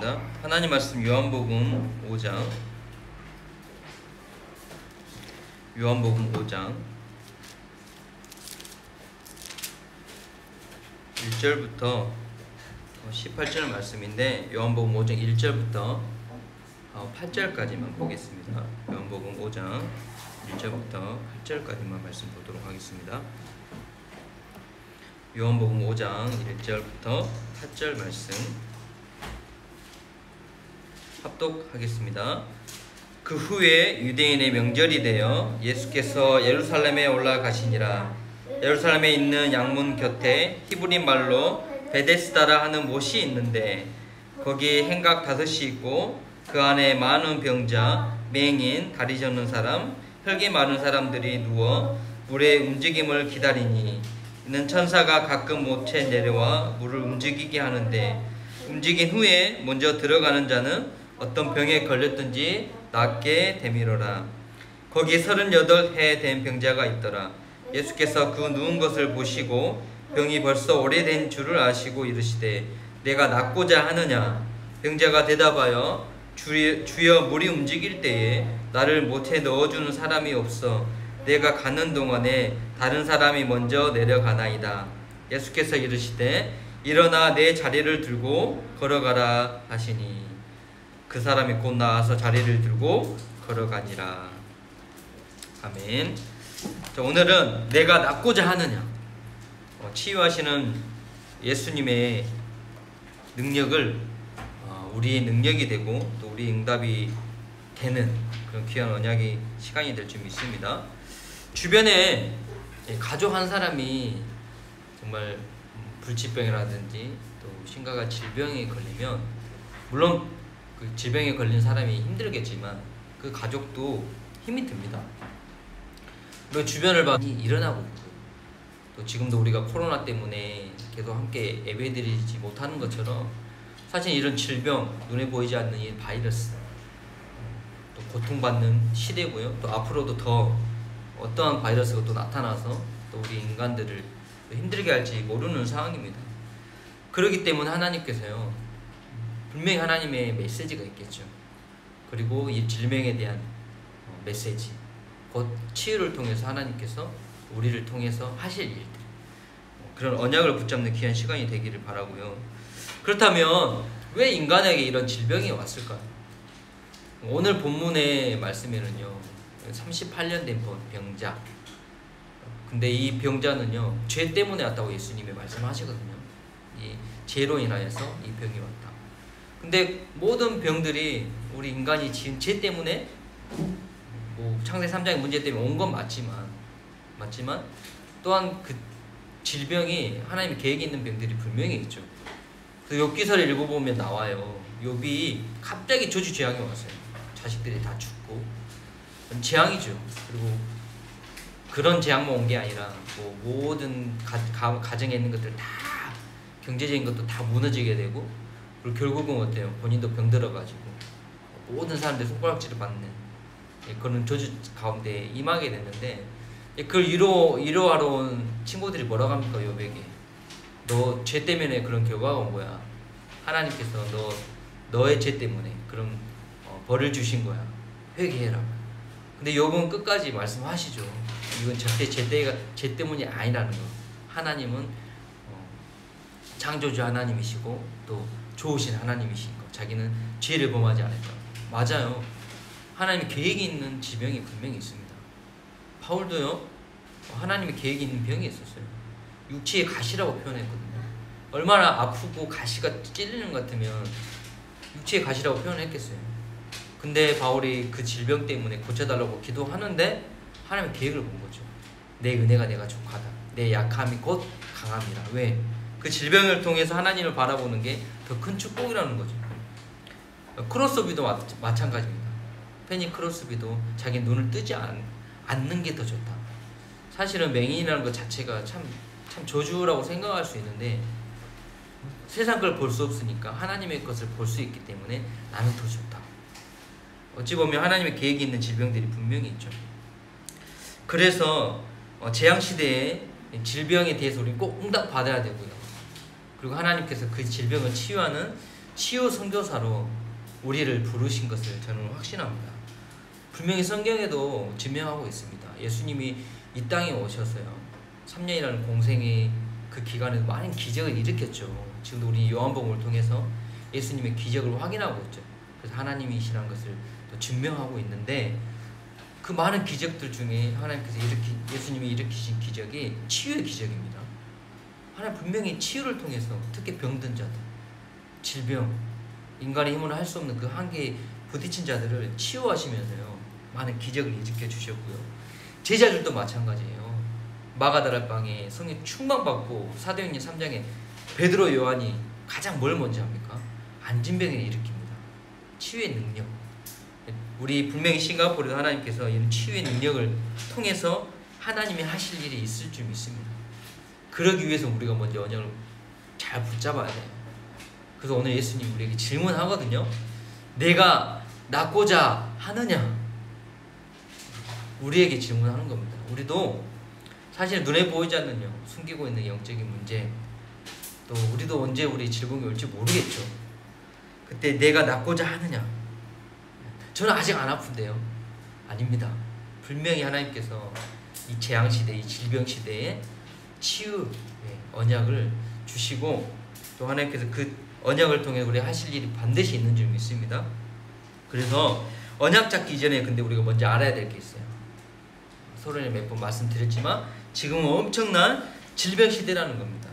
하겠습니다. 하나님 말씀 요한복음 5장 1절부터 18절 말씀인데 요한복음 5장 1절부터 8절까지만 보겠습니다. 요한복음 5장 1절부터 8절까지만 말씀 보도록 하겠습니다. 요한복음 5장 1절부터 8절 말씀 합독하겠습니다. 그 후에 유대인의 명절이 되어 예수께서 예루살렘에 올라가시니라. 예루살렘에 있는 양문 곁에 히브리 말로 베데스다라 하는 못이 있는데 거기에 행각 5이 있고 그 안에 많은 병자, 맹인, 다리 젖는 사람, 혈기 많은 사람들이 누워 물의 움직임을 기다리니 이는 천사가 가끔 못에 내려와 물을 움직이게 하는데 움직인 후에 먼저 들어가는 자는 어떤 병에 걸렸든지 낫게 되미로라. 거기 38해 된 병자가 있더라. 예수께서 그 누운 것을 보시고 병이 벌써 오래된 줄을 아시고 이르시되 내가 낫고자 하느냐. 병자가 대답하여 주여 물이 움직일 때에 나를 못에 넣어주는 사람이 없어 내가 가는 동안에 다른 사람이 먼저 내려가나이다. 예수께서 이르시되 일어나 내 자리를 들고 걸어가라 하시니 그 사람이 곧 나와서 자리를 들고 걸어가니라. 아멘. 자, 오늘은 내가 낫고자 하느냐, 치유하시는 예수님의 능력을 우리의 능력이 되고 또 우리의 응답이 되는 그런 귀한 언약의 시간이 될 줄 믿습니다. 주변에 가족 한 사람이 정말 불치병이라든지 또 심각한 질병에 걸리면 물론 그 질병에 걸린 사람이 힘들겠지만 그 가족도 힘이 듭니다. 그리고 주변을 많이 일어나고 있고 또 지금도 우리가 코로나 때문에 계속 함께 예배드리지 못하는 것처럼 사실 이런 질병, 눈에 보이지 않는 이 바이러스 또 고통받는 시대고요. 또 앞으로도 더 어떠한 바이러스가 또 나타나서 또 우리 인간들을 힘들게 할지 모르는 상황입니다. 그렇기 때문에 하나님께서요 분명히 하나님의 메시지가 있겠죠. 그리고 이 질병에 대한 메시지 곧 치유를 통해서 하나님께서 우리를 통해서 하실 일들 그런 언약을 붙잡는 귀한 시간이 되기를 바라고요. 그렇다면 왜 인간에게 이런 질병이 왔을까요? 오늘 본문의 말씀에는요 38년 된 병자, 근데 이 병자는요 죄 때문에 왔다고 예수님이 말씀하시거든요. 이 죄로 인하여서 이 병이 왔다. 근데 모든 병들이 우리 인간이 지은 죄 때문에 뭐 창세 3장의 문제 때문에 온 건 맞지만 또한 그 질병이 하나님의 계획이 있는 병들이 분명히 있죠. 그래서 욥기서를 읽어보면 나와요. 욥이 갑자기 저주재앙이 왔어요. 자식들이 다 죽고 재앙이죠. 그리고 그런 재앙만 온 게 아니라 뭐 모든 가정에 있는 것들 다 경제적인 것도 다 무너지게 되고 그리고 결국은 어때요? 본인도 병들어가지고 모든 사람들이 손가락질을 받는 그런 저주 가운데 임하게 됐는데 그걸 위로하러 온 친구들이 뭐라고 합니까? 욥에게 너 죄 때문에 그런 결과가 온 거야. 하나님께서 너의 죄 때문에 그런 벌을 주신 거야. 회개해라. 근데 욥은 끝까지 말씀하시죠. 이건 절대 죄 때문이 아니라는 거. 하나님은 창조주 하나님이시고 또 좋으신 하나님이신 거. 자기는 죄를 범하지 않았다. 맞아요. 하나님의 계획이 있는 질병이 분명히 있습니다. 바울도요 하나님의 계획이 있는 병이 있었어요. 육체의 가시라고 표현했거든요. 얼마나 아프고 가시가 찔리는 것 같으면 육체의 가시라고 표현했겠어요. 근데 바울이 그 질병 때문에 고쳐달라고 기도하는데 하나님의 계획을 본 거죠. 내 은혜가 내가 족하다. 내 약함이 곧 강함이라. 왜? 그 질병을 통해서 하나님을 바라보는 게 더 큰 축복이라는 거죠. 크로스비도 마찬가지입니다. 페니 크로스비도 자기 눈을 뜨지 않는 게 더 좋다. 사실은 맹인이라는 것 자체가 참 저주라고 생각할 수 있는데 세상 걸 볼 수 없으니까 하나님의 것을 볼 수 있기 때문에 나는 더 좋다. 어찌 보면 하나님의 계획이 있는 질병들이 분명히 있죠. 그래서 재앙시대에 질병에 대해서 우리는 꼭 응답받아야 되고요. 그리고 하나님께서 그 질병을 치유하는 치유 선교사로 우리를 부르신 것을 저는 확신합니다. 분명히 성경에도 증명하고 있습니다. 예수님이 이 땅에 오셔서요, 3년이라는 공생의 그 기간에도 많은 기적을 일으켰죠. 지금도 우리 요한복음을 통해서 예수님의 기적을 확인하고 있죠. 그래서 하나님이시라는 것을 또 증명하고 있는데, 그 많은 기적들 중에 하나님께서 예수님이 일으키신 기적이 치유의 기적입니다. 하나님 분명히 치유를 통해서 특히 병든 자들, 질병, 인간의 힘으로 할 수 없는 그 한계에 부딪힌 자들을 치유하시면서요, 많은 기적을 일으켜 주셨고요. 제자들도 마찬가지예요. 마가다락방에 성령 충만받고 사도행전 3장에 베드로 요한이 가장 뭘 먼저 합니까? 안진병을 일으킵니다. 치유의 능력. 우리 분명히 싱가포르도 하나님께서 이런 치유의 능력을 통해서 하나님이 하실 일이 있을 줄 믿습니다. 그러기 위해서 우리가 먼저 언약을 잘 붙잡아야 돼요. 그래서 오늘 예수님 우리에게 질문하거든요. 내가 낫고자 하느냐? 우리에게 질문하는 겁니다. 우리도 사실 눈에 보이지 않는 숨기고 있는 영적인 문제, 또 우리도 언제 우리 질병이 올지 모르겠죠. 그때 내가 낫고자 하느냐? 저는 아직 안 아픈데요. 아닙니다. 분명히 하나님께서 이 재앙시대, 이 질병시대에 치유의 언약을 주시고, 또 하나님께서 그 언약을 통해 우리 하실 일이 반드시 있는 줄 믿습니다. 그래서 언약 잡기 이전에 근데 우리가 먼저 알아야 될 게 있어요. 서론에 몇 번 말씀드렸지만 지금은 엄청난 질병시대라는 겁니다.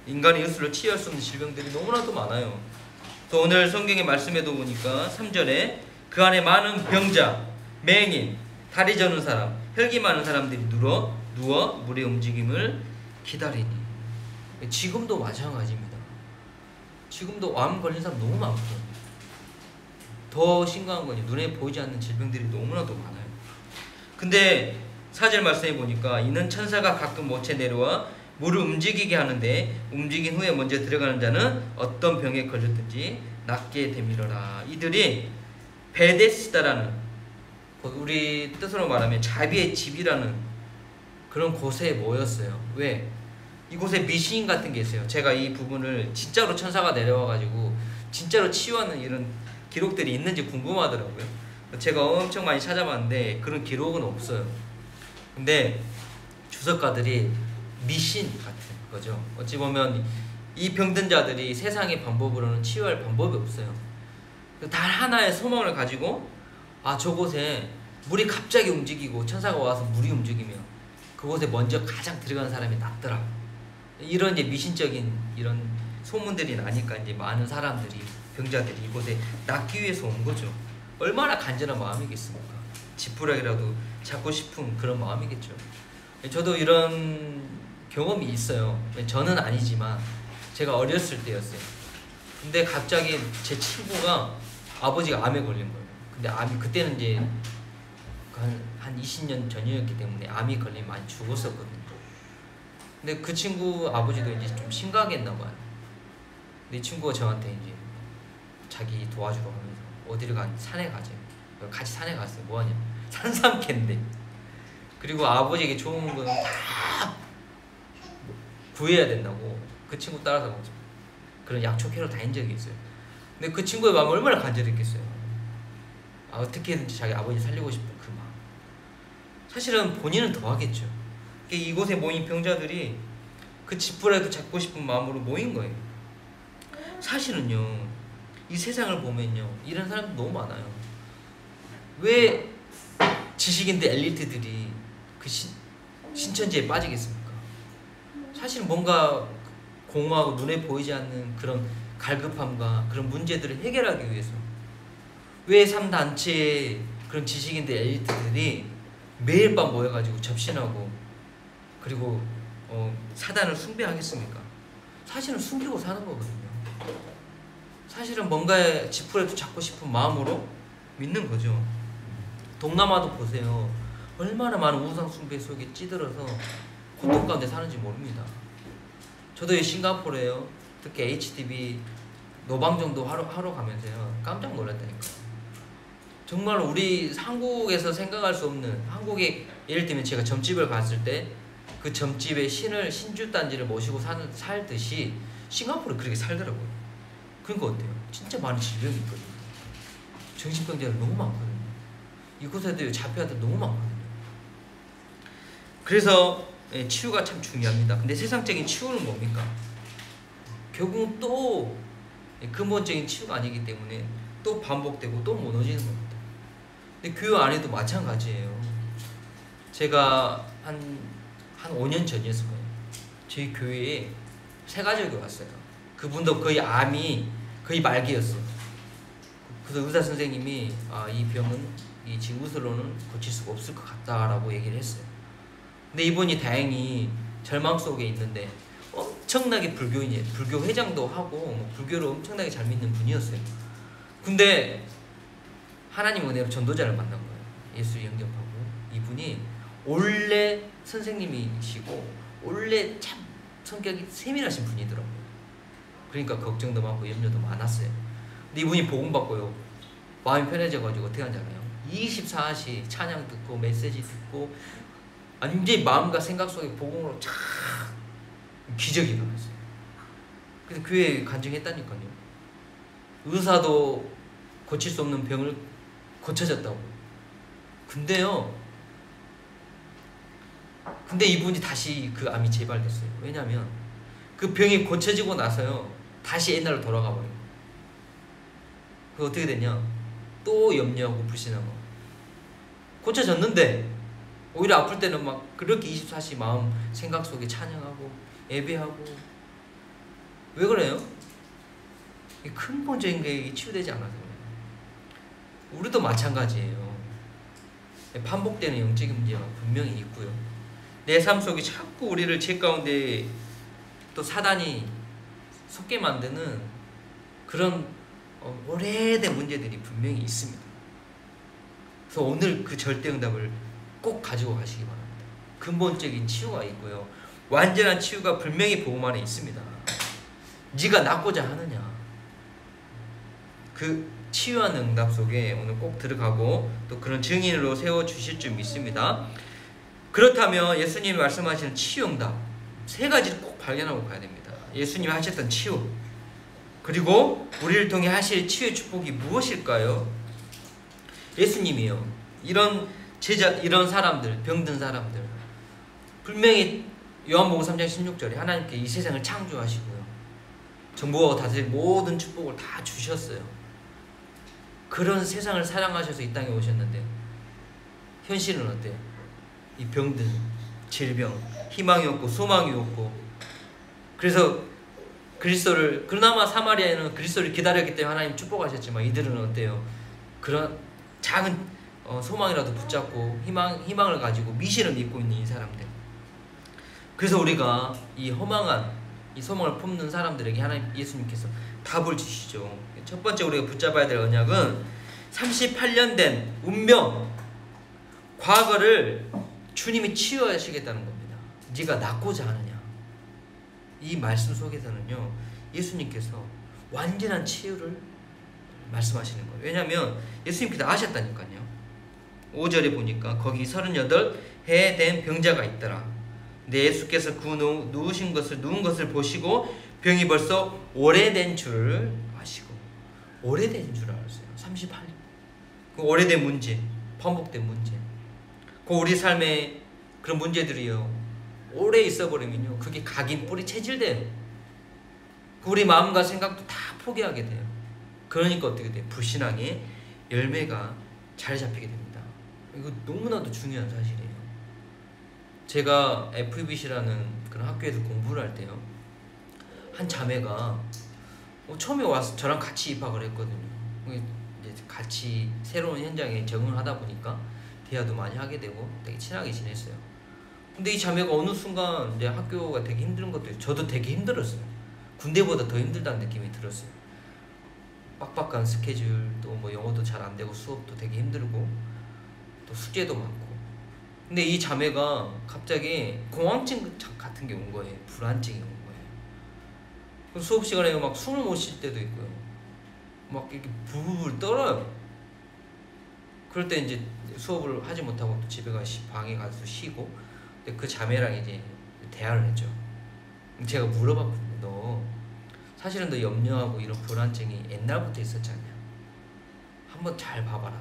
인간의 의술로 치유할 수 없는 질병들이 너무나도 많아요. 또 오늘 성경의 말씀에도 보니까 3절에 그 안에 많은 병자, 맹인, 다리 저는 사람, 혈기 많은 사람들이 누워 물의 움직임을 기다리니. 지금도 마찬가지입니다. 지금도 암 걸린 사람 너무 많거든요. 더 심각한 건 눈에 보이지 않는 질병들이 너무나도 많아요. 근데 4절 말씀해 보니까 이는 천사가 가끔 모체 내려와 물을 움직이게 하는데 움직인 후에 먼저 들어가는 자는 어떤 병에 걸렸든지 낫게 되밀어라. 이들이 베데스다라는, 우리 뜻으로 말하면 자비의 집이라는 그런 곳에 모였어요. 왜? 이곳에 미신 같은 게 있어요. 제가 이 부분을 진짜로 천사가 내려와가지고 진짜로 치유하는 이런 기록들이 있는지 궁금하더라고요. 제가 엄청 많이 찾아봤는데 그런 기록은 없어요. 근데 주석가들이 미신 같은 거죠. 어찌 보면 이 병든 자들이 세상의 방법으로는 치유할 방법이 없어요. 단 하나의 소망을 가지고, 아, 저곳에 물이 갑자기 움직이고 천사가 와서 물이 움직이면 그곳에 먼저 가장 들어가는 사람이 낫더라. 이런 이제 미신적인 이런 소문들이 나니까 이제 많은 사람들이, 병자들이 이곳에 낫기 위해서 온 거죠. 얼마나 간절한 마음이겠습니까? 지푸라기라도 잡고 싶은 그런 마음이겠죠. 저도 이런 경험이 있어요. 저는 아니지만 제가 어렸을 때였어요. 근데 갑자기 제 친구가 아버지가 암에 걸린 거예요. 근데 암이 그때는 이제 한 20년 전이었기 때문에 암이 걸리면 많이 죽었었거든요. 근데 그 친구 아버지도 이제 좀 심각했나 봐요. 근데 이 친구가 저한테 이제 자기 도와주러 가면서 어디를 산에 가재. 같이 산에 갔어요. 뭐하냐? 산삼캔데. 그리고 아버지에게 좋은 건 다 구해야 된다고 그 친구 따라서 그런 약초캐로 다닌 적이 있어요. 근데 그 친구의 마음이 얼마나 간절했겠어요. 아, 어떻게든지 자기 아버지 살리고 싶은 그 마음. 사실은 본인은 더 하겠죠. 이곳에 모인 병자들이 그 지푸라기도 잡고 싶은 마음으로 모인 거예요. 사실은요, 이 세상을 보면요, 이런 사람들 너무 많아요. 왜 지식인들 엘리트들이 그 신천지에 빠지겠습니까? 사실은 뭔가 공허하고 눈에 보이지 않는 그런 갈급함과 그런 문제들을 해결하기 위해서, 왜 3단체의 그런 지식인들 엘리트들이 매일 밤 모여가지고 접신하고 그리고 사단을 숭배하겠습니까? 사실은 숨기고 사는 거거든요. 사실은 뭔가 지푸라기도 잡고 싶은 마음으로 믿는 거죠. 동남아도 보세요. 얼마나 많은 우상 숭배 속에 찌들어서 고통 가운데 사는지 모릅니다. 저도 이 싱가포르에요. 특히 HDB 노방정도 하러 가면서요, 깜짝 놀랐다니까. 정말 우리 한국에서 생각할 수 없는, 한국에 예를 들면 제가 점집을 갔을 때 그 점집의 신주단지를 모시고 살듯이 싱가포르 그렇게 살더라고요. 그러니까 어때요? 진짜 많은 질병이 있거든요. 정신병자들 너무 많거든요. 이곳에도 자폐아들 너무 많거든요. 그래서 치유가 참 중요합니다. 근데 세상적인 치유는 뭡니까? 결국은 또 근본적인 치유가 아니기 때문에 또 반복되고 또 무너지는 겁니다. 근데 교회 안에도 마찬가지예요. 제가 한 5년 전이었을 거예요. 저희 교회에 세 가족이 왔어요. 그분도 거의 암이 거의 말기였어요. 그래서 의사 선생님이 이 병은 이 징후스로는 고칠 수가 없을 것 같다라고 얘기를 했어요. 근데 이분이 다행히 절망 속에 있는데 엄청나게 불교인이에요. 불교 회장도 하고 불교를 엄청나게 잘 믿는 분이었어요. 근데 하나님 은혜로 전도자를 만난 거예요. 예수 영접하고. 이분이 원래 선생님이시고 원래 참 성격이 세밀하신 분이더라고요. 그러니까 걱정도 많고 염려도 많았어요. 근데 이분이 복음 받고요, 마음이 편해져가지고 어떻게 하잖아요. 24시 찬양 듣고 메시지 듣고 완전히 마음과 생각 속에 복음으로 쫙 기적이 일어났어요. 그래서 교회에 간증했다니까요. 의사도 고칠 수 없는 병을 고쳐졌다고. 근데 이분이 다시 그 암이 재발됐어요. 왜냐면 그 병이 고쳐지고 나서요 다시 옛날로 돌아가 버려요. 그 어떻게 되냐? 또 염려하고 불신하고. 고쳐졌는데 오히려 아플 때는 막 그렇게 24시 마음 생각 속에 찬양하고 예배하고. 왜 그래요? 근본적인 게 치유되지 않아서 그래요. 우리도 마찬가지예요. 반복되는 영적인 문제가 분명히 있고요. 내 삶 속에 자꾸 우리를 죄 가운데 또 사단이 속게 만드는 그런 오래된 문제들이 분명히 있습니다. 그래서 오늘 그 절대응답을 꼭 가지고 가시기 바랍니다. 근본적인 치유가 있고요, 완전한 치유가 분명히 복음 안에 있습니다. 네가 낫고자 하느냐, 그 치유하는 응답 속에 오늘 꼭 들어가고 또 그런 증인으로 세워주실 줄 믿습니다. 그렇다면 예수님이 말씀하시는 치유 응답 세 가지를 꼭 발견하고 가야 됩니다. 예수님이 하셨던 치유, 그리고 우리를 통해 하실 치유의 축복이 무엇일까요? 예수님이요, 이런 제자, 이런 사람들, 병든 사람들, 분명히 요한복음 3장 16절에 하나님께 이 세상을 창조하시고요, 정복하고 다스릴 모든 축복을 다 주셨어요. 그런 세상을 사랑하셔서 이 땅에 오셨는데 현실은 어때요? 이 병든, 질병, 희망이 없고 소망이 없고. 그래서 그리스도를, 그나마 사마리아에는 그리스도를 기다렸기 때문에 하나님 축복하셨지만 이들은 어때요? 그런 작은 소망이라도 붙잡고 희망을 가지고 미신을 믿고 있는 이 사람들. 그래서 우리가 이 허망한 이 소망을 품는 사람들에게 하나님, 예수님께서 답을 주시죠. 첫 번째 우리가 붙잡아야 될 언약은 38년 된 운명, 과거를 주님이 치유하시겠다는 겁니다. 네가 낫고자 하느냐. 이 말씀 속에서는요, 예수님께서 완전한 치유를 말씀하시는 거예요. 왜냐하면 예수님께서 아셨다니까요. 5절에 보니까 거기 38해 된 병자가 있더라. 근데 예수께서 그 누운 것을 보시고 병이 벌써 오래된 줄을 아시고. 오래된 줄 알았어요. 38년. 그 오래된 문제, 반복된 문제, 그 우리 삶에 그런 문제들이요, 오래 있어버리면요 그게 각인 뿌리 체질돼요. 그 우리 마음과 생각도 다 포기하게 돼요. 그러니까 어떻게 돼요? 불신앙의 열매가 자리 잡히게 됩니다. 이거 너무나도 중요한 사실이에요. 제가 FEBC라는 그런 학교에서 공부를 할 때요, 한 자매가 처음에 와서 저랑 같이 입학을 했거든요. 이제 같이 새로운 현장에 적응을 하다 보니까 대화도 많이 하게 되고 되게 친하게 지냈어요. 근데 이 자매가 어느 순간 이제 학교가 되게 힘든 것도, 저도 되게 힘들었어요. 군대보다 더 힘들다는 느낌이 들었어요. 빡빡한 스케줄, 또 뭐 영어도 잘 안 되고 수업도 되게 힘들고 또 숙제도 많고. 근데 이 자매가 갑자기 공황증 같은 게 온 거예요. 불안증이 온 거예요. 그럼 수업 시간에 막 숨을 못 쉴 때도 있고요, 막 이렇게 부부부 떨어요. 그럴 때 이제 수업을 하지 못하고 또 집에 가서 방에 가서 쉬고. 근데 그 자매랑 이제 대화를 했죠. 제가 물어봤거든요. 사실은 너 염려하고 이런 불안증이 옛날부터 있었잖냐. 한번 잘 봐봐라.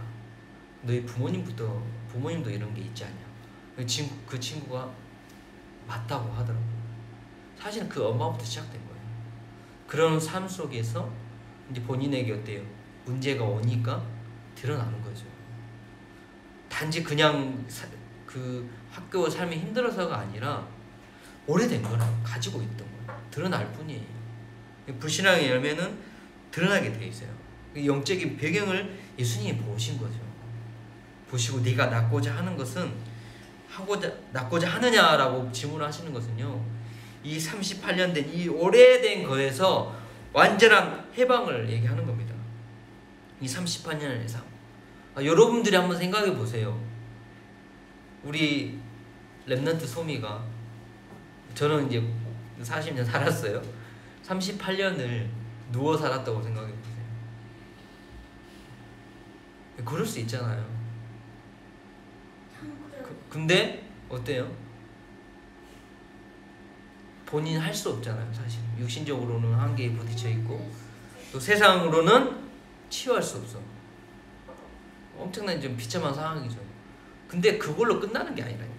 너희 부모님도 이런 게 있지 않냐. 그 친구가 맞다고 하더라고. 사실은 그 엄마부터 시작된 거예요. 그런 삶 속에서 이제 본인에게 어때요? 문제가 오니까 드러나는 거죠. 단지 그냥 그 학교 삶이 힘들어서가 아니라 오래된 거라 가지고 있던 거예요. 드러날 뿐이에요. 불신앙의 열매는 드러나게 돼 있어요. 영적인 배경을 예수님이 보신 거죠. 보시고 네가 낳고자 하는 것은 낳고자 하느냐라고 질문하시는 것은요, 이 38년 된 이 오래된 거에서 완전한 해방을 얘기하는 겁니다. 이 38년의 삶. 여러분들이 한번 생각해 보세요. 우리 렘넌트 소미가, 저는 이제 40년 살았어요. 38년을 누워 살았다고 생각해 보세요. 그럴 수 있잖아요. 근데 어때요? 본인 할 수 없잖아요. 사실 육신적으로는 한계에 부딪혀 있고 또 세상으로는 치유할 수 없어. 엄청난 좀 비참한 상황이죠. 근데 그걸로 끝나는 게 아니라니까요.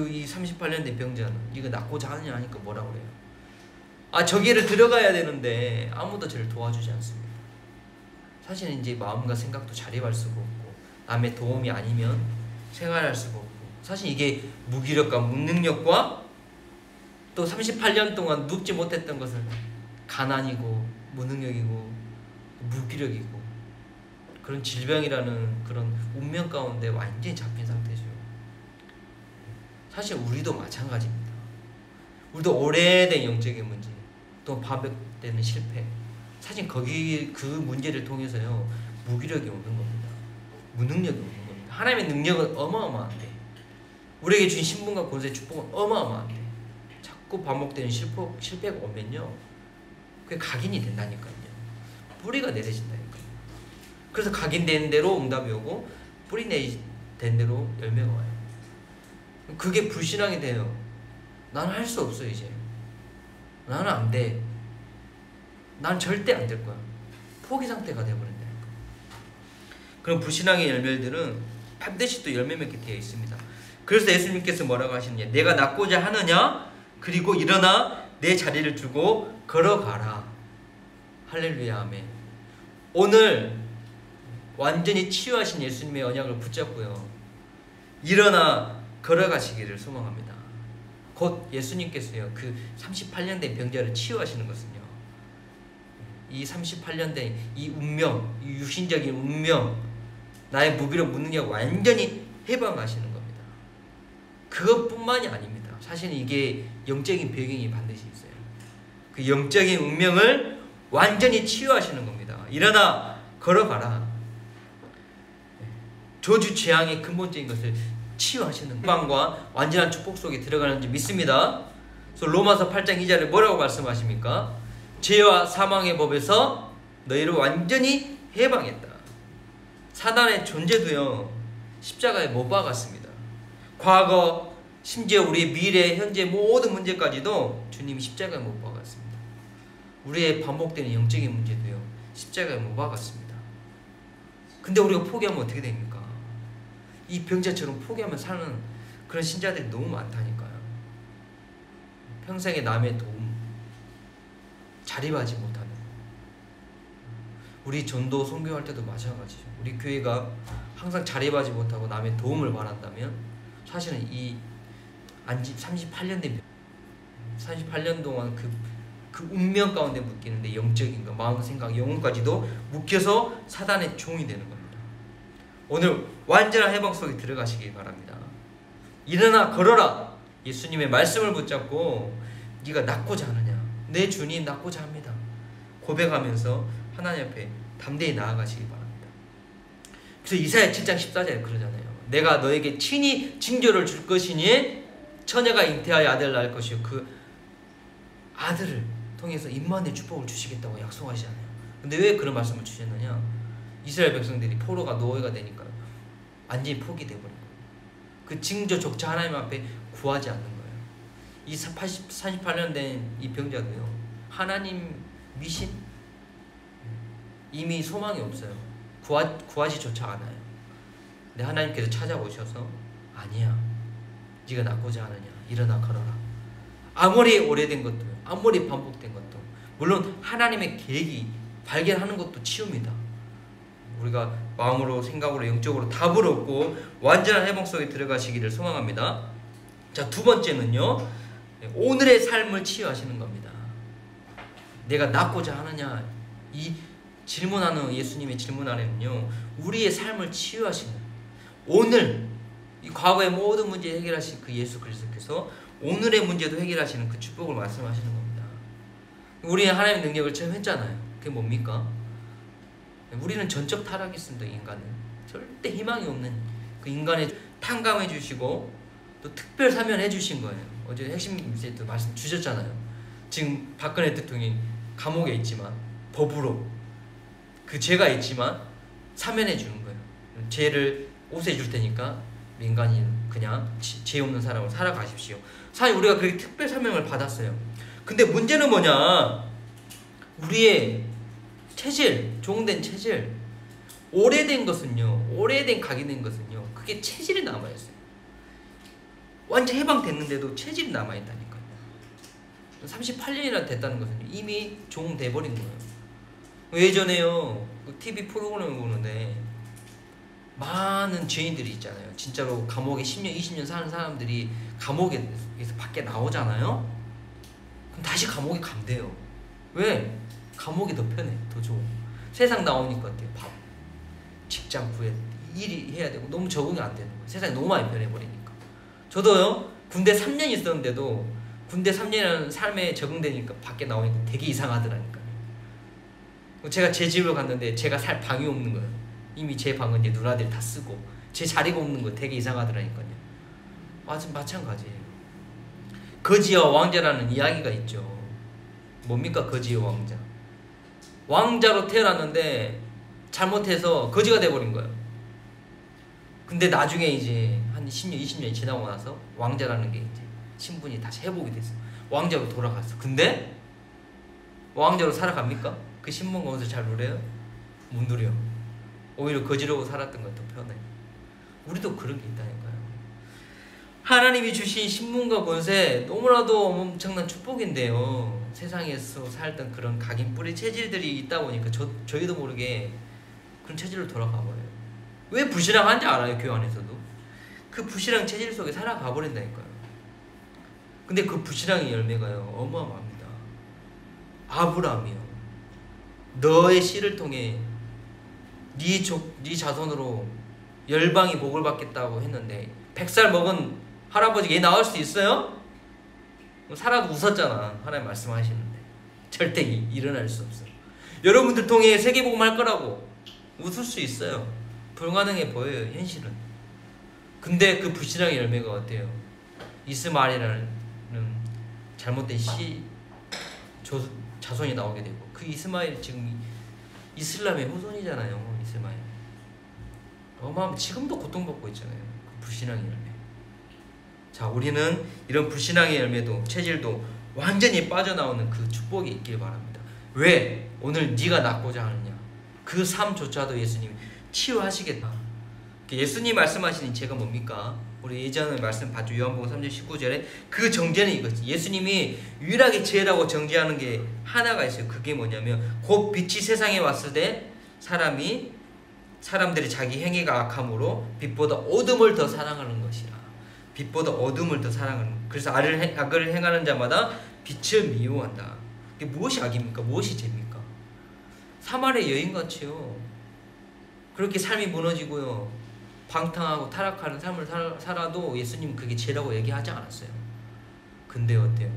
이 38년 된 병자는 이거 낫고자 하느냐 하니까 뭐라 그래요? 저기를 들어가야 되는데 아무도 저를 도와주지 않습니다. 사실은 이제 마음과 생각도 자립할 수가 없고 남의 도움이 아니면 생활할 수가 없고, 사실 이게 무기력과 무능력과 또 38년 동안 눕지 못했던 것을 가난이고 무능력이고 무기력이고 그런 질병이라는 그런 운명 가운데 완전히 잡힌 상태죠. 사실 우리도 마찬가지입니다. 우리도 오래된 영적인 문제, 또 반복되는 실패, 사실 그 문제를 통해서요 무기력이 오는 겁니다. 무능력이 오는 겁니다. 하나님의 능력은 어마어마한데, 우리에게 주신 신분과 권세, 축복은 어마어마한데 자꾸 반복되는 실패가 오면요 그게 각인이 된다니까요. 뿌리가 내려진다니까요. 그래서 각인된 대로 응답이 오고 뿌리 내린 대로 열매가 와요. 그게 불신앙이 돼요. 나는 할 수 없어. 이제 나는 안 돼. 난 절대 안 될 거야. 포기 상태가 돼버린다니까. 그럼 불신앙의 열매들은 반드시 또 열매 맺게 되어 있습니다. 그래서 예수님께서 뭐라고 하시느냐, 내가 낫고자 하느냐, 그리고 일어나 내 자리를 두고 걸어가라. 할렐루야, 아멘. 오늘 완전히 치유하신 예수님의 언약을 붙잡고요 일어나 걸어가시기를 소망합니다. 곧 예수님께서요 그 38년 된 병자를 치유하시는 것은요, 이 38년 된 이 운명, 이 육신적인 운명, 나의 무기력 무능력 완전히 해방하시는 겁니다. 그것뿐만이 아닙니다. 사실은 이게 영적인 배경이 반드시 있어요. 그 영적인 운명을 완전히 치유하시는 겁니다. 일어나 걸어가라. 저주 재앙의 근본적인 것을 치유하시는 해방과 완전한 축복 속에 들어가는지 믿습니다. 그래서 로마서 8장 2절에 뭐라고 말씀하십니까? 죄와 사망의 법에서 너희를 완전히 해방했다. 사단의 존재도요 십자가에 못 박았습니다. 과거, 심지어 우리의 미래, 현재 모든 문제까지도 주님이 십자가에 못 박았습니다. 우리의 반복되는 영적인 문제도요 십자가에 못 박았습니다. 근데 우리가 포기하면 어떻게 됩니까? 이 병자처럼 포기하면 사는 그런 신자들이 너무 많다니까요. 평생에 남의 도움 자립하지 못하는, 우리 전도 선교할 때도 마찬가지죠. 우리 교회가 항상 자립하지 못하고 남의 도움을 바란다면 사실은 이 38년 동안 그 운명 가운데 묶이는데 영적인 거, 마음, 생각, 영혼까지도 묶여서 사단의 종이 되는 겁니다. 오늘 완전한 해방 속에 들어가시기 바랍니다. 일어나 걸어라. 예수님의 말씀을 붙잡고 네가 낫고자 하느냐, 내 주님 낫고자 합니다 고백하면서 하나님 앞에 담대히 나아가시기 바랍니다. 그래서 이사야 7장 14절에 그러잖아요. 내가 너에게 친히 징조를 줄 것이니 처녀가 잉태하여 아들을 낳을 것이요 그 아들을 통해서 임마누엘 축복을 주시겠다고 약속하시잖아요. 근데 왜 그런 말씀을 주셨느냐? 이스라엘 백성들이 포로가 노예가 되니까 완전히 포기되어버린 거예요. 그 징조조차 하나님 앞에 구하지 않는 거예요. 이 48년 된 이 병자도요, 하나님 미신? 이미 소망이 없어요. 구하지조차 않아요. 근데 하나님께서 찾아오셔서 아니야, 네가 낫고자 하느냐, 일어나 걸어라. 아무리 오래된 것도, 아무리 반복된 것도, 물론 하나님의 계획이 발견하는 것도 치유입니다. 우리가 마음으로, 생각으로, 영적으로 답을 얻고 완전한 회복 속에 들어가시기를 소망합니다. 자, 두 번째는요, 오늘의 삶을 치유하시는 겁니다. 내가 낫고자 하느냐, 이 질문하는, 예수님의 질문 안에는요, 우리의 삶을 치유하시는, 오늘 이 과거의 모든 문제 해결하신 그 예수 그리스도께서 오늘의 문제도 해결하시는 그 축복을 말씀하시는 겁니다. 우리는 하나님의 능력을 체험했잖아요. 그게 뭡니까? 우리는 전적 타락했습니다. 인간은 절대 희망이 없는 그 인간에 탕감해 주시고 또 특별 사면해 주신 거예요. 어제 핵심 이제 말씀 주셨잖아요. 지금 박근혜 대통령이 감옥에 있지만 법으로 그 죄가 있지만 사면해 주는 거예요. 죄를 옷해 줄 테니까 민간인 그냥 죄 없는 사람으로 살아가십시오. 사실 우리가 그렇게 특별 사명을 받았어요. 근데 문제는 뭐냐, 우리의 체질, 종된 체질, 오래된 것은요, 오래된 각인된 것은요, 그게 체질이 남아있어요. 완전 해방됐는데도 체질이 남아있다니까요. 38년이나 됐다는 것은 이미 종돼버린 거예요. 예전에요, TV 프로그램을 보는데 많은 죄인들이 있잖아요. 진짜로 감옥에 10년, 20년 사는 사람들이 감옥에서 밖에 나오잖아요. 그럼 다시 감옥에 간대요. 왜? 감옥이 더 편해, 더 좋아. 세상 나오니까 어때요? 밥, 직장 구해, 일이 해야 되고 너무 적응이 안 되는 거예요. 세상이 너무 많이 변해버리니까. 저도요, 군대 3년 있었는데도 군대 3년이라는 삶에 적응되니까 밖에 나오니까 되게 이상하더라니까요. 제가 제 집을 갔는데 제가 살 방이 없는 거예요. 이미 제 방은 이제 누나들이 다 쓰고 제 자리가 없는 거 되게 이상하더라니까요. 마찬가지예요. 거지와 왕자라는 이야기가 있죠. 뭡니까 거지와 왕자? 왕자로 태어났는데 잘못해서 거지가 돼버린 거예요. 근데 나중에 이제 한 10년, 20년이 지나고 나서 왕자라는 게 이제 신분이 다시 회복이 됐어. 왕자로 돌아갔어. 근데 왕자로 살아갑니까? 그 신분과 옷을 잘 누려요? 못 누려. 오히려 거지로 살았던 것도 편해. 우리도 그런 게 있다니까요. 하나님이 주신 신분과 권세 너무나도 엄청난 축복인데요, 세상에서 살던 그런 각인 뿌리 체질들이 있다 보니까 저희도 모르게 그런 체질로 돌아가 버려요. 왜 불신앙한지 알아요? 교회 안에서도 그 불신앙 체질 속에 살아가 버린다니까요. 근데 그 불신앙의 열매가요 어마어마합니다. 아브라함이요, 너의 씨를 통해 네 자손으로 열방이 복을 받겠다고 했는데 100살 먹은 할아버지가 얘 나올 수 있어요? 살아도 웃었잖아. 하나님 말씀하시는데 절대 일어날 수 없어요. 여러분들 통해 세계복음 할 거라고 웃을 수 있어요. 불가능해 보여요, 현실은. 근데 그 불신앙의 열매가 어때요? 이스마엘이라는 잘못된 자손이 나오게 되고, 그 이스마엘 지금 이슬람의 후손이잖아요. 이스마엘 지금도 고통받고 있잖아요. 그 불신앙의 열매. 자, 우리는 이런 불신앙의 열매도 체질도 완전히 빠져나오는 그 축복이 있길 바랍니다. 왜? 오늘 네가 낫고자 하느냐, 그 삶조차도 예수님이 치유하시겠다. 예수님 말씀하시는 죄가 뭡니까? 우리 예전에 말씀 봤죠. 요한복음 3장 19절에 그 정죄는 이거지. 예수님이 유일하게 죄라고 정죄하는 게 하나가 있어요. 그게 뭐냐면 곧 빛이 세상에 왔을 때 사람들이 자기 행위가 악함으로 빛보다 어둠을 더 사랑하는 것이라. 빛보다 어둠을 더 사랑하는. 그래서 악을 행하는 자마다 빛을 미워한다. 이게 무엇이 악입니까? 무엇이 죄입니까? 사마리아 여인같이요, 그렇게 삶이 무너지고요, 방탕하고 타락하는 삶을 살아도 예수님은 그게 죄라고 얘기하지 않았어요. 근데 어때요?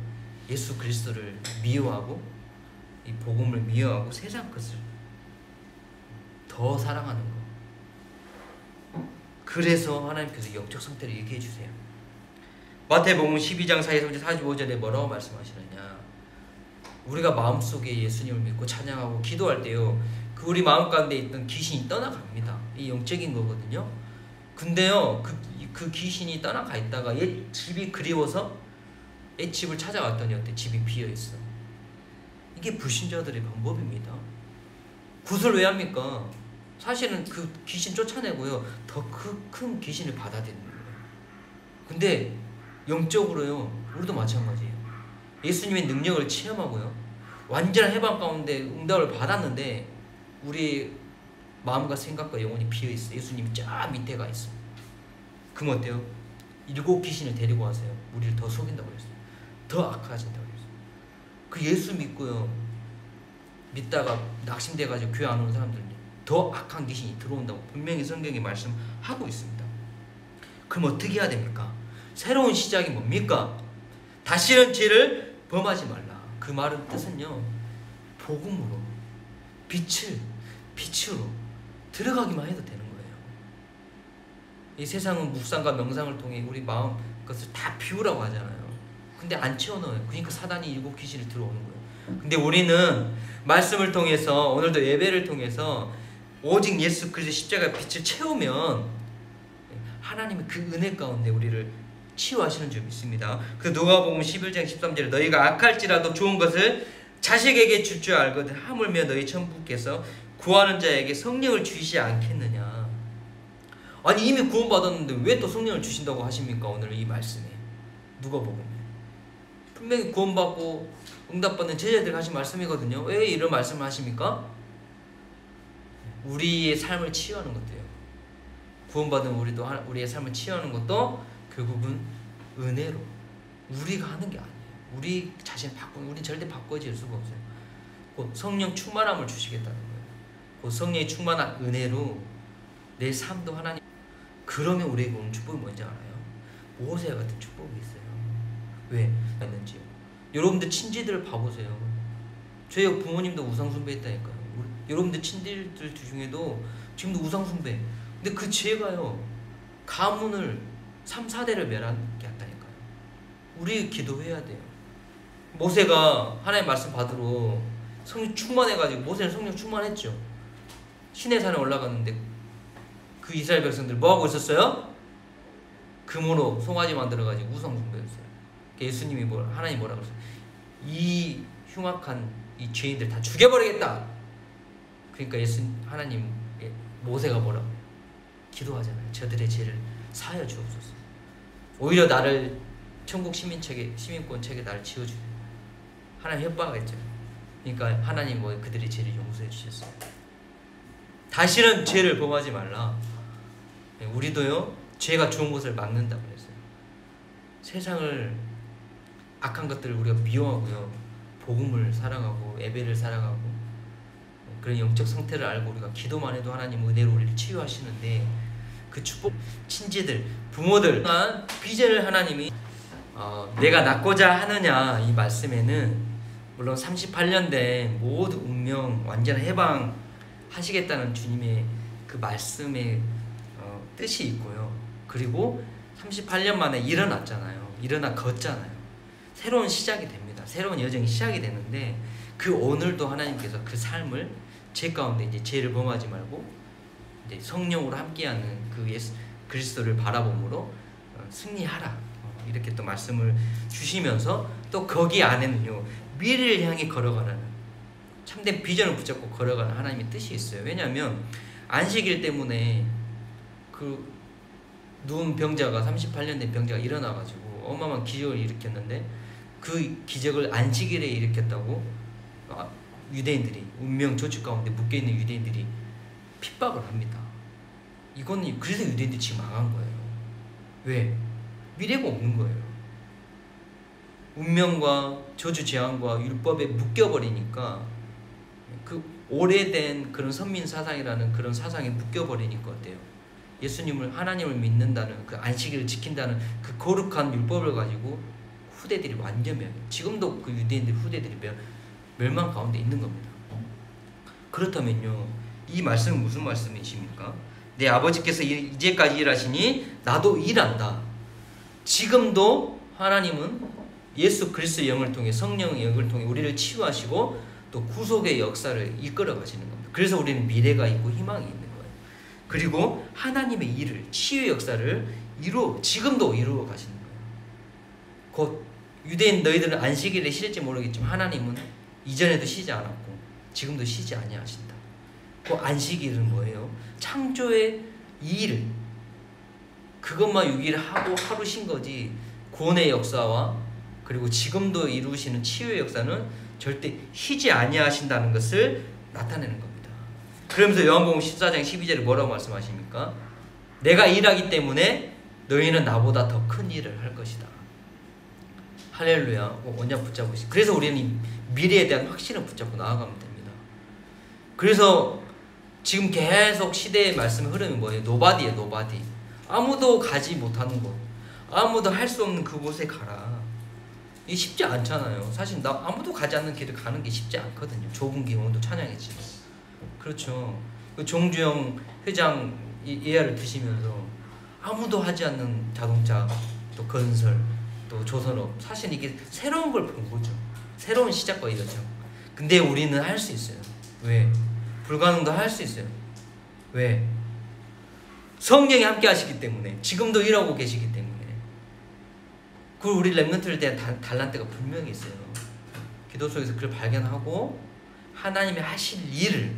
예수 그리스도를 미워하고 이 복음을 미워하고 세상 것을 더 사랑하는 거. 그래서 하나님께서 영적 상태를 얘기해 주세요. 마태복음 12장 43절 45절에 뭐라고 말씀하시느냐, 우리가 마음속에 예수님을 믿고 찬양하고 기도할 때요, 그 우리 마음 가운데 있던 귀신이 떠나갑니다. 이 영적인 거거든요. 근데요, 그 귀신이 떠나가 있다가 옛 집이 그리워서 집을 찾아갔더니 어때? 집이 비어있어. 이게 불신자들의 방법입니다. 굿을 왜 합니까? 사실은 그 귀신 쫓아내고요, 더 큰 귀신을 받아들이는 거예요. 근데 영적으로요, 우리도 마찬가지예요. 예수님의 능력을 체험하고요, 완전한 해방 가운데 응답을 받았는데 우리 마음과 생각과 영혼이 비어있어. 예수님이 저 밑에 가 있어. 그럼 어때요? 7 귀신을 데리고 와서요, 우리를 더 속인다고 그랬어요. 더 악화진다고 그랬어요. 그 예수 믿고요, 믿다가 낙심돼가지고 교회 안 오는 사람들은 더 악한 귀신이 들어온다고 분명히 성경이 말씀하고 있습니다. 그럼 어떻게 해야 됩니까? 새로운 시작이 뭡니까? 다시는 죄를 범하지 말라. 그 말은 뜻은요, 복음으로, 빛으로 들어가기만 해도 되는 거예요. 이 세상은 묵상과 명상을 통해 우리 마음 것을 다 비우라고 하잖아요. 근데 안 채워넣어요. 그러니까 사단이 7 귀신이 들어오는 거예요. 근데 우리는 말씀을 통해서, 오늘도 예배를 통해서 오직 예수 그리스도 십자가의 빛을 채우면 하나님이 그 은혜 가운데 우리를 치유하시는 줄 믿습니다. 그 누가복음 11장 13절에 너희가 악할지라도 좋은 것을 자식에게 줄 줄 알거든 하물며 너희 천부께서 구하는 자에게 성령을 주시지 않겠느냐. 아니 이미 구원받았는데 왜 또 성령을 주신다고 하십니까? 오늘 이 말씀에 누가복음에 분명히 구원받고 응답받는 제자들 하신 말씀이거든요. 왜 이런 말씀을 하십니까? 우리의 삶을 치유하는 것도요, 구원받은 우리도 우리의 삶을 치유하는 것도 결국은 은혜로, 우리가 하는 게 아니에요. 우리 자신 바꾸는, 우리 절대 바꿔질 수가 없어요. 곧 성령 충만함을 주시겠다는 거예요. 곧 성령의 충만한 은혜로 내 삶도 하나님. 그러면 우리에게 오는 축복이 뭔지 알아요? 모세 같은 축복이 있어요. 왜 했는지요? 여러분들 친지들을 봐보세요. 저희 부모님도 우상숭배했다니까요. 여러분들 친지들 중에도 지금도 우상숭배. 근데 그 죄가요, 가문을 3, 4대를 멸하게 한다니까요. 우리 기도해야 돼요. 모세가 하나님 말씀 받으러 성령 충만해가지고, 모세는 성령 충만했죠. 시내 산에 올라갔는데 그 이스라엘 백성들 뭐하고 있었어요? 금으로 송아지 만들어가지고 우상숭배했어요. 예수님이 하나님 뭐라 그랬어요? 이 흉악한 이 죄인들 다 죽여버리겠다. 그러니까 하나님, 모세가 뭐라고 기도하잖아요. 저들의 죄를 사하여 주옵소서. 오히려 나를 천국 시민권책에 나를 지어주세요. 하나님 협박했죠. 그러니까 하나님 그들의 죄를 용서해 주셨어요. 다시는 죄를 범하지 말라. 우리도요, 죄가 좋은 것을 막는다고 그랬어요. 세상을, 악한 것들을 우리가 미워하고요, 복음을 사랑하고 예배를 사랑하고 그런 영적 상태를 알고 우리가 기도만 해도 하나님 은혜로 우리를 치유하시는데, 그 축복, 친지들, 부모들 비전을 하나님이 내가 낳고자 하느냐, 이 말씀에는 물론 38년 된 모두 운명 완전한 해방 하시겠다는 주님의 그 말씀의 뜻이 있고요. 그리고 38년 만에 일어났잖아요. 일어나 걷잖아요. 새로운 시작이 됩니다. 새로운 여정이 시작이 되는데, 그 오늘도 하나님께서 그 삶을 죄 가운데 이제 죄를 범하지 말고 이제 성령으로 함께하는 그 예수 그리스도를 바라봄으로 승리하라, 이렇게 또 말씀을 주시면서, 또 거기 안에는요, 미래를 향해 걸어가라는 참된 비전을 붙잡고 걸어가는 하나님의 뜻이 있어요. 왜냐하면 안식일 때문에 그 누운 병자가, 38년 된 병자가 일어나가지고 어마어마한 기적을 일으켰는데, 그 기적을 안식일에 일으켰다고 유대인들이, 운명 저주 가운데 묶여있는 유대인들이 핍박을 합니다. 이건 그래서 유대인들이 지금 망한 거예요. 왜? 미래가 없는 거예요. 운명과 저주 재앙과 율법에 묶여버리니까, 그 오래된 그런 선민 사상이라는 그런 사상에 묶여버리니까 어때요? 예수님을, 하나님을 믿는다는, 그 안식일을 지킨다는 그 거룩한 율법을 가지고 후대들이 완전 지금도 그 유대인들 후대들이 멸망 가운데 있는 겁니다. 그렇다면요, 이 말씀은 무슨 말씀이십니까? 내 아버지께서 이제까지 일하시니 나도 일한다. 지금도 하나님은 예수 그리스도의 영을 통해, 성령의 영을 통해 우리를 치유하시고 또 구속의 역사를 이끌어 가시는 겁니다. 그래서 우리는 미래가 있고 희망이 있는 거예요. 그리고 하나님의 일을, 치유의 역사를 지금도 이루어 가시는 거예요. 곧 유대인 너희들은 안식일에 쉴지 모르겠지만 하나님은 이전에도 쉬지 않았고 지금도 쉬지 아니하신다. 그 안식일은 뭐예요? 창조의 이 일을 그것만 6일 하고 하루 쉰 거지. 구원의 역사와 그리고 지금도 이루시는 치유의 역사는 절대 쉬지 아니하신다는 것을 나타내는 겁니다. 그러면서 요한복음 14장 12절에 뭐라고 말씀하십니까? 내가 일하기 때문에 너희는 나보다 더 큰 일을 할 것이다. 할렐루야. 언약 붙잡으시. 그래서 우리는 미래에 대한 확신을 붙잡고 나아가면 됩니다. 그래서 지금 계속 시대의 말씀의 흐름이 뭐예요? 노바디예요. 노바디. 아무도 가지 못하는 곳, 아무도 할 수 없는 그곳에 가라. 이게 쉽지 않잖아요. 사실 나 아무도 가지 않는 길을 가는 게 쉽지 않거든요. 좁은 길 오늘도 찬양했지만. 그렇죠. 그 종주영 회장 예화를 드시면서 아무도 하지 않는 자동차, 또 건설, 또 조선업, 사실 이게 새로운 걸 본 거죠. 새로운 시작과 이렇죠. 근데 우리는 할 수 있어요. 왜? 불가능도 할 수 있어요. 왜? 성령이 함께 하시기 때문에, 지금도 일하고 계시기 때문에. 그리고 우리 렘넌트를 대한 달란트가 분명히 있어요. 기도 속에서 그걸 발견하고 하나님의 하실 일을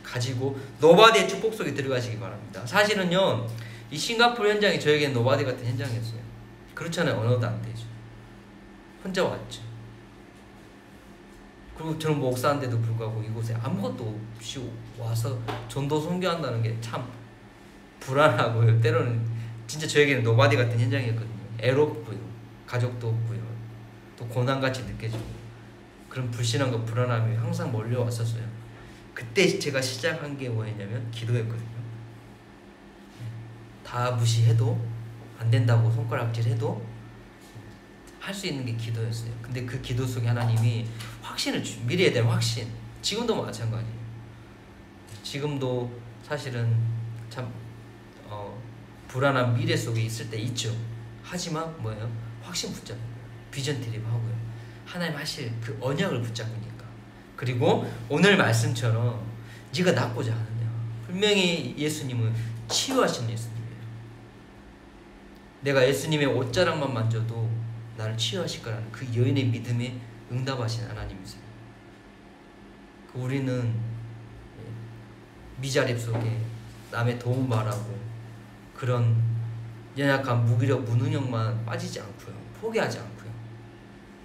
가지고 노바디의 축복 속에 들어가시기 바랍니다. 사실은요, 이 싱가포르 현장이 저에게는 노바디 같은 현장이었어요. 그렇잖아요. 언어도 안 되죠. 혼자 왔죠. 그리고 저는 목사인데도 불구하고 이곳에 아무것도 없이 와서 전도 선교한다는 게 참 불안하고요. 때로는 진짜 저에게는 노바디 같은 현장이었거든요. 애롭고요. 가족도 없고요. 또 고난같이 느껴지고 그런 불신함과 불안함이 항상 몰려왔었어요. 그때 제가 시작한 게 뭐였냐면 기도였거든요. 다 무시해도 안 된다고 손가락질해도 할 수 있는 게 기도였어요. 근데 그 기도 속에 하나님이 확신을 미래에 대한 확신. 지금도 마찬가지예요. 지금도 사실은 참 불안한 미래 속에 있을 때 있죠. 하지만 뭐예요? 확신 붙잡는 거예요. 비전 드립하고요. 하나님 하실 그 언약을 붙잡으니까. 그리고 오늘 말씀처럼 네가 낫고자 하느냐. 분명히 예수님은 치유하시는 예수님이에요. 내가 예수님의 옷자락만 만져도 나를 치유하실 거라는 그 여인의 믿음에 응답하신 하나님이세요. 우리는 미자립 속에 남의 도움 바라고 그런 연약한 무기력, 무능력만 빠지지 않고요. 포기하지 않고요.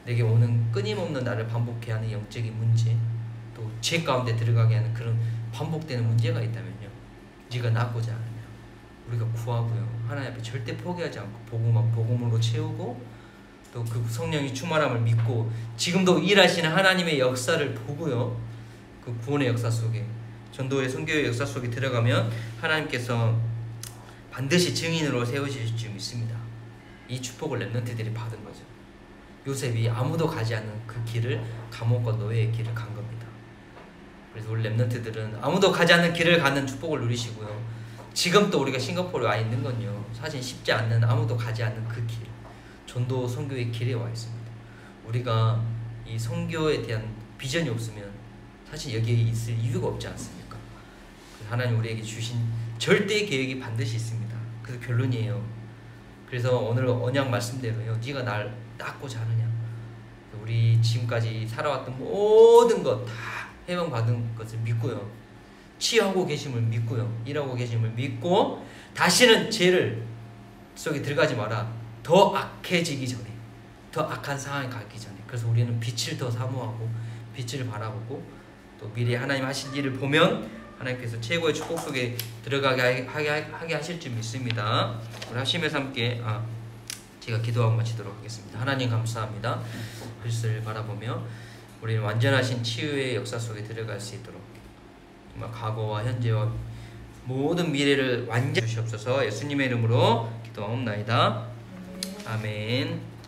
내게 오는 끊임없는 나를 반복해 하는 영적인 문제, 또 죄 가운데 들어가게 하는 그런 반복되는 문제가 있다면요. 네가 낫고자 하느냐. 우리가 구하고요. 하나님 앞에 절대 포기하지 않고 복음으로 채우고 또 그 성령이 충만함을 믿고 지금도 일하시는 하나님의 역사를 보고요. 그 구원의 역사 속에 전도의 선교의 역사 속에 들어가면 하나님께서 반드시 증인으로 세우실 줄 믿습니다. 이 축복을 렘넌트들이 받은 거죠. 요셉이 아무도 가지 않는 그 길을 감옥과 노예의 길을 간 겁니다. 그래서 우리 렘넌트들은 아무도 가지 않는 길을 가는 축복을 누리시고요. 지금 또 우리가 싱가포르에 와 있는 건요. 사실 쉽지 않는 아무도 가지 않는 그 길, 전도 선교의 길에 와 있습니다. 우리가 이 선교에 대한 비전이 없으면 사실 여기에 있을 이유가 없지 않습니까? 하나님 우리에게 주신 절대 계획이 반드시 있습니다. 그래서 결론이에요. 그래서 오늘 언약 말씀대로요. 네가 날 낫고자 하느냐. 우리 지금까지 살아왔던 모든 것 다 해방받은 것을 믿고요. 치유하고 계심을 믿고요. 일하고 계심을 믿고 다시는 죄를 속에 들어가지 마라. 더 악해지기 전에, 더 악한 상황에 가기 전에. 그래서 우리는 빛을 더 사모하고 빛을 바라보고 또 미래에 하나님 하신 일을 보면 하나님께서 최고의 축복 속에 들어가게 하게 하실 줄 믿습니다. 우리 하시면서 함께 제가 기도하고 마치도록 하겠습니다. 하나님 감사합니다. 빛을 바라보며 우리는 완전하신 치유의 역사 속에 들어갈 수 있도록 정말 과거와 현재와 모든 미래를 완전히 주시옵소서. 예수님의 이름으로 기도하옵나이다. 아멘.